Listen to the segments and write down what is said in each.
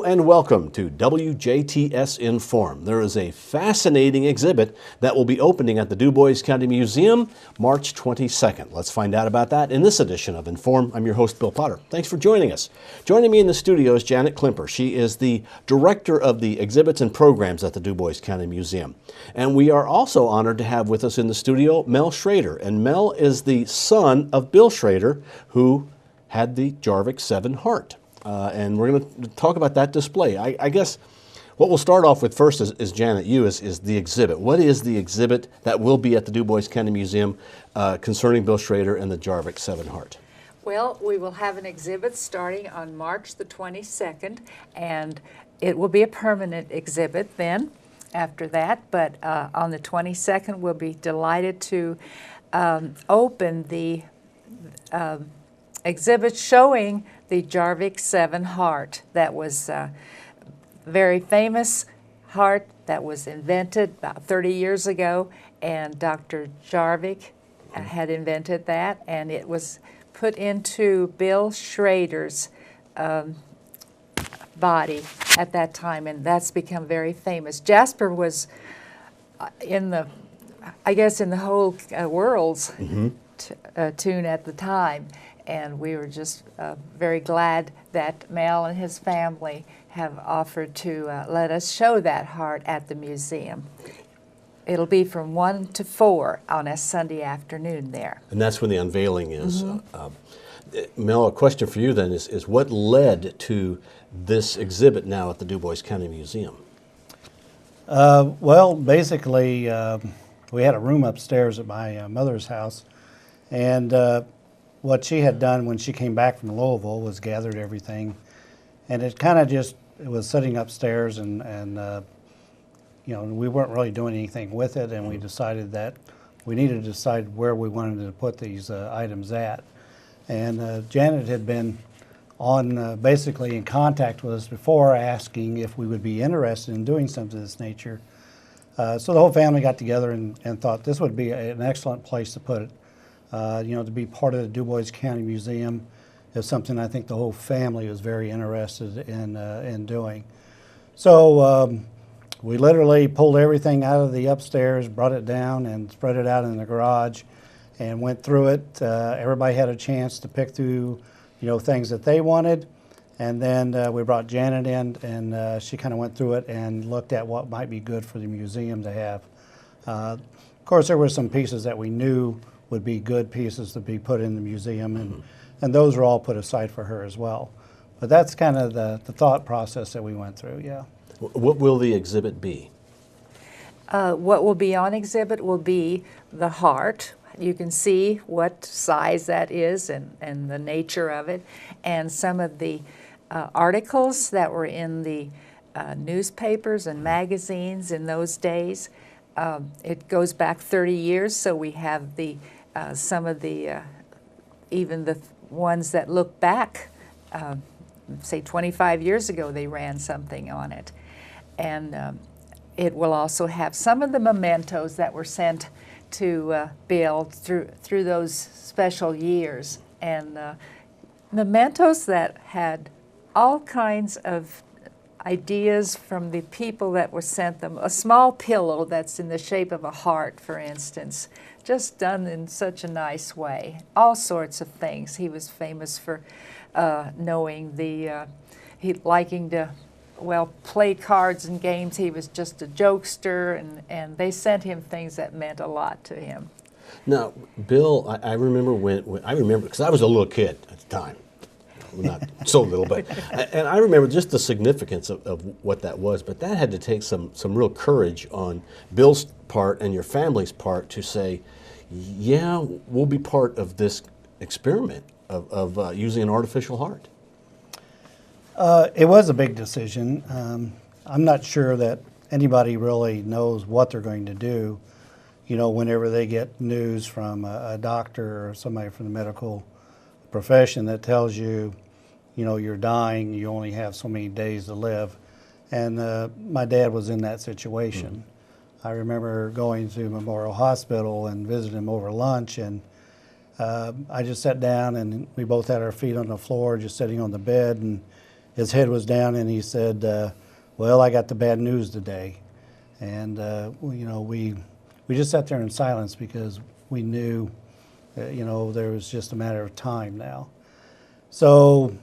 Hello and welcome to WJTS in.form. There is a fascinating exhibit that will be opening at the Dubois County Museum March 22nd. Let's find out about that in this edition of Inform. I'm your host, Bill Potter. Thanks for joining us. Joining me in the studio is Janet Kluemper. She is the director of the exhibits and programs at the Dubois County Museum. And we are also honored to have with us in the studio Mel Schroeder. And Mel is the son of Bill Schroeder, who had the Jarvik-7 Heart. And we're going to talk about that display. I guess what we'll start off with first is Janet, is the exhibit. What is the exhibit that will be at the Dubois County Museum concerning Bill Schroeder and the Jarvik-7 Heart? Well, we will have an exhibit starting on March the 22nd, and it will be a permanent exhibit then after that. But on the 22nd, we'll be delighted to open the exhibit showing the Jarvik-7 Heart. That was a very famous heart that was invented about 30 years ago, and Dr. Jarvik had invented that, and it was put into Bill Schroeder's body at that time, and that's become very famous. Jasper was in the whole world's tune at the time. And we were just very glad that Mel and his family have offered to let us show that heart at the museum. It'll be from 1 to 4 on a Sunday afternoon there. And that's when the unveiling is. Mel, a question for you then is what led to this exhibit now at the Dubois County Museum? Well, basically, we had a room upstairs at my mother's house, and what she had done when she came back from Louisville was gathered everything, and it kind of it was sitting upstairs, and you know, we weren't really doing anything with it, and we decided that we needed to decide where we wanted to put these items at. And Janet had been on basically in contact with us before, asking if we would be interested in doing something of this nature. So the whole family got together and thought this would be an excellent place to put it. You know, to be part of the Dubois County Museum is something I think the whole family was very interested in doing. So we literally pulled everything out of the upstairs, brought it down, and spread it out in the garage, and went through it. Everybody had a chance to pick through, you know, things that they wanted, and then we brought Janet in, and she kind of went through it and looked at what might be good for the museum to have. Of course, there were some pieces that we knew would be good pieces to be put in the museum, and those were all put aside for her as well. But that's kind of the thought process that we went through, yeah. What will the exhibit be? What will be on exhibit will be the heart. You can see what size that is and the nature of it, and some of the articles that were in the newspapers and magazines in those days. It goes back 30 years, so we have the some of the, even the ones that look back, say 25 years ago, they ran something on it. And it will also have some of the mementos that were sent to Bill through those special years. And mementos that had all kinds of ideas from the people that were sent them. A small pillow that's in the shape of a heart, for instance, just done in such a nice way. All sorts of things. He was famous for knowing liking to, well, play cards and games. He was just a jokester, and they sent him things that meant a lot to him. Now, Bill, I remember because I was a little kid at the time. Not so little, but and I remember just the significance of what that was. But that had to take some real courage on Bill's part and your family's part to say, yeah, we'll be part of this experiment of using an artificial heart. It was a big decision. I'm not sure that anybody really knows what they're going to do. You know, whenever they get news from a doctor or somebody from the medical profession that tells you, you know, you're dying, you only have so many days to live. And my dad was in that situation. I remember going to Memorial Hospital and visiting him over lunch, and I just sat down and we both had our feet on the floor, just sitting on the bed, and his head was down, and he said, well, I got the bad news today. And, we just sat there in silence because we knew, there was just a matter of time now. So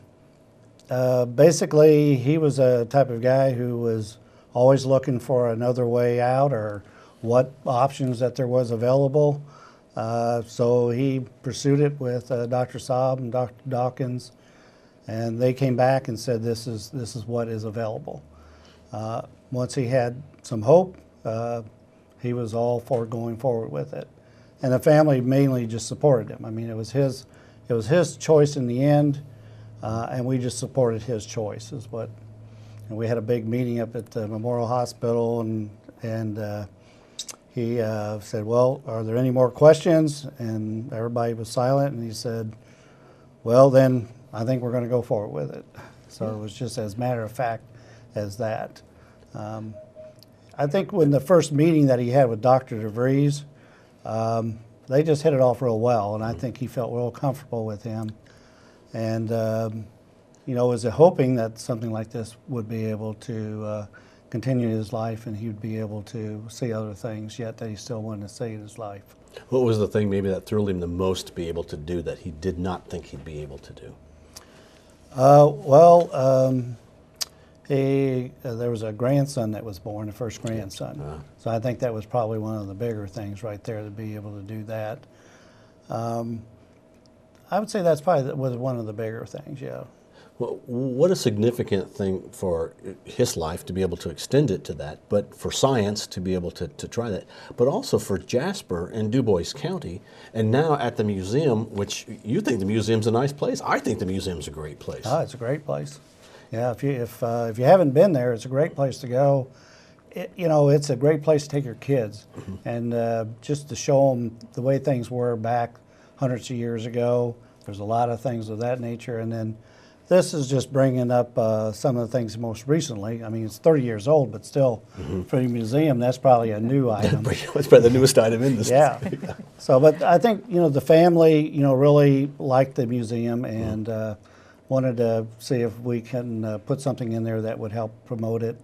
basically, he was a type of guy who was always looking for another way out or what options that there was available. So he pursued it with Dr. Saab and Dr. Dawkins, and they came back and said, this is what is available. Once he had some hope, he was all for going forward with it. And the family mainly just supported him. I mean, it was his choice in the end, and we just supported his choice. And we had a big meeting up at the Memorial Hospital, and he said, well, are there any more questions? And everybody was silent, and he said, well, then I think we're going to go forward with it. So it was just as matter of fact as that. I think when the first meeting that he had with Dr. DeVries, they just hit it off real well, and I think he felt real comfortable with him. And, was hoping that something like this would be able to continue his life, and he would be able to see other things yet that he still wanted to see in his life. What was the thing maybe that thrilled him the most to be able to do that he did not think he'd be able to do? There was a grandson that was born, the first grandson. So I think that was probably one of the bigger things right there, to be able to do that. I would say that's probably was one of the bigger things, yeah. Well, what a significant thing for his life to be able to extend it to that, but for science to be able to try that, but also for Jasper and Dubois County, and now at the museum, which you think the museum's a nice place. I think the museum's a great place. Oh, it's a great place. Yeah, if you haven't been there, it's a great place to go. It's a great place to take your kids, and just to show them the way things were back hundreds of years ago. There's a lot of things of that nature, and then this is just bringing up some of the things most recently. I mean, it's 30 years old, but still, for the museum, that's probably a new item. It's probably the newest item in this. Yeah. So, but I think, the family, really liked the museum and wanted to see if we can put something in there that would help promote it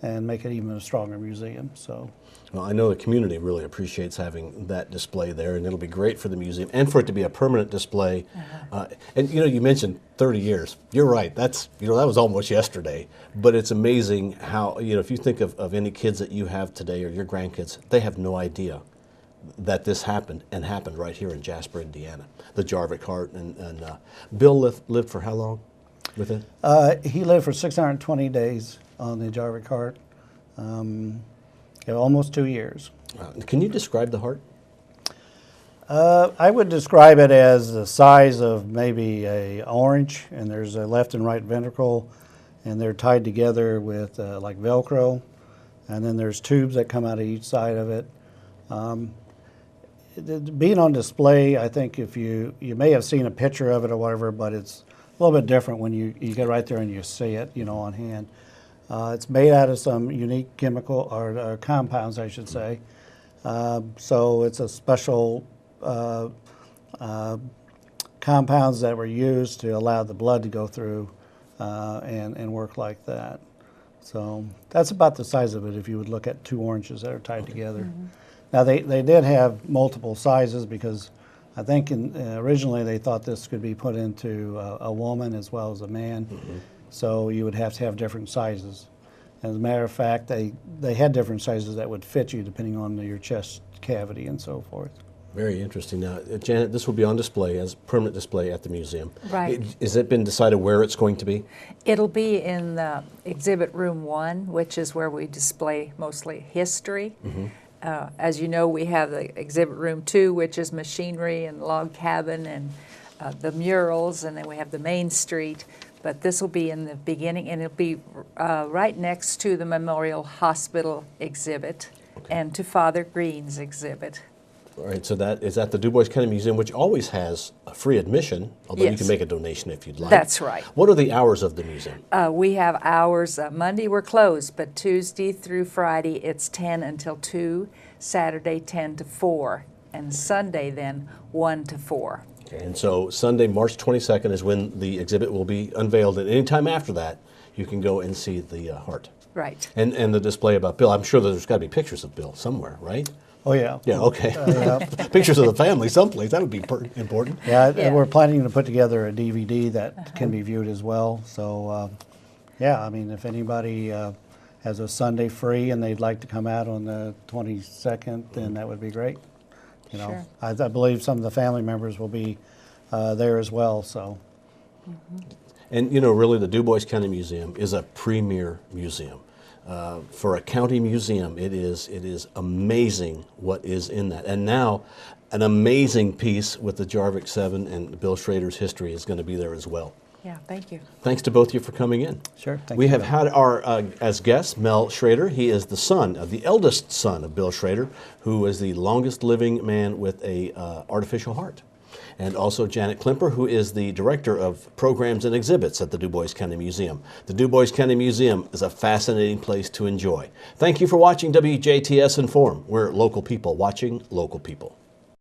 and make it even a stronger museum. So. Well, I know the community really appreciates having that display there, and it'll be great for the museum and for it to be a permanent display. And you mentioned 30 years. You're right. That was almost yesterday. But it's amazing how if you think of any kids that you have today or your grandkids, they have no idea that this happened right here in Jasper, Indiana. The Jarvik Heart and Bill lived for how long with it? He lived for 620 days on the Jarvik Heart. Almost 2 years. Can you describe the heart? I would describe it as the size of maybe an orange, and there's a left and right ventricle, and they're tied together with like Velcro, and then there's tubes that come out of each side of it. Being on display, I think if you may have seen a picture of it or whatever, but it's a little bit different when you get right there and you see it, on hand. It's made out of some unique chemical or compounds, I should say. So it's a special compounds that were used to allow the blood to go through and work like that. So that's about the size of it if you would look at two oranges that are tied together. Now they did have multiple sizes because I think originally they thought this could be put into a woman as well as a man. So you would have to have different sizes. As a matter of fact, they had different sizes that would fit you depending on your chest cavity and so forth. Very interesting. Now, Janet, this will be on display as permanent display at the museum. Right. Has it been decided where it's going to be? It'll be in the Exhibit Room 1, which is where we display mostly history. As you know, we have the Exhibit Room 2, which is machinery and log cabin and the murals, and then we have the Main Street. But this will be in the beginning, and it'll be right next to the Memorial Hospital exhibit and to Father Green's exhibit. All right, so that is at the Dubois County Museum, which always has a free admission, although you Yes. can make a donation if you'd like. That's right. What are the hours of the museum? We have hours, Monday we're closed, but Tuesday through Friday it's 10 until 2, Saturday 10 to 4, and Sunday then 1 to 4. Okay, and so Sunday, March 22nd is when the exhibit will be unveiled, and any time after that, you can go and see the heart. Right. And the display about Bill. I'm sure there's got to be pictures of Bill somewhere, right? Oh, yeah. Yeah, okay. Yeah. Pictures of the family someplace. That would be important. Yeah, Yeah. we're planning to put together a DVD that can be viewed as well. So, yeah, I mean, if anybody has a Sunday free and they'd like to come out on the 22nd, then that would be great. You know, Sure. I believe some of the family members will be there as well. So, And you know, really, the Dubois County Museum is a premier museum. For a county museum, it is amazing what is in that. And now, an amazing piece with the Jarvik-7 and Bill Schroeder's history is going to be there as well. Yeah, thank you. Thanks to both of you for coming in. sure. Thank We you. have had our, as guest, Mel Schroeder. He is the son, the eldest son of Bill Schroeder, who is the longest living man with a artificial heart. And also Janet Kluemper, who is the director of programs and exhibits at the Dubois County Museum. The Dubois County Museum is a fascinating place to enjoy. Thank you for watching WJTS in.form. We're local people watching local people.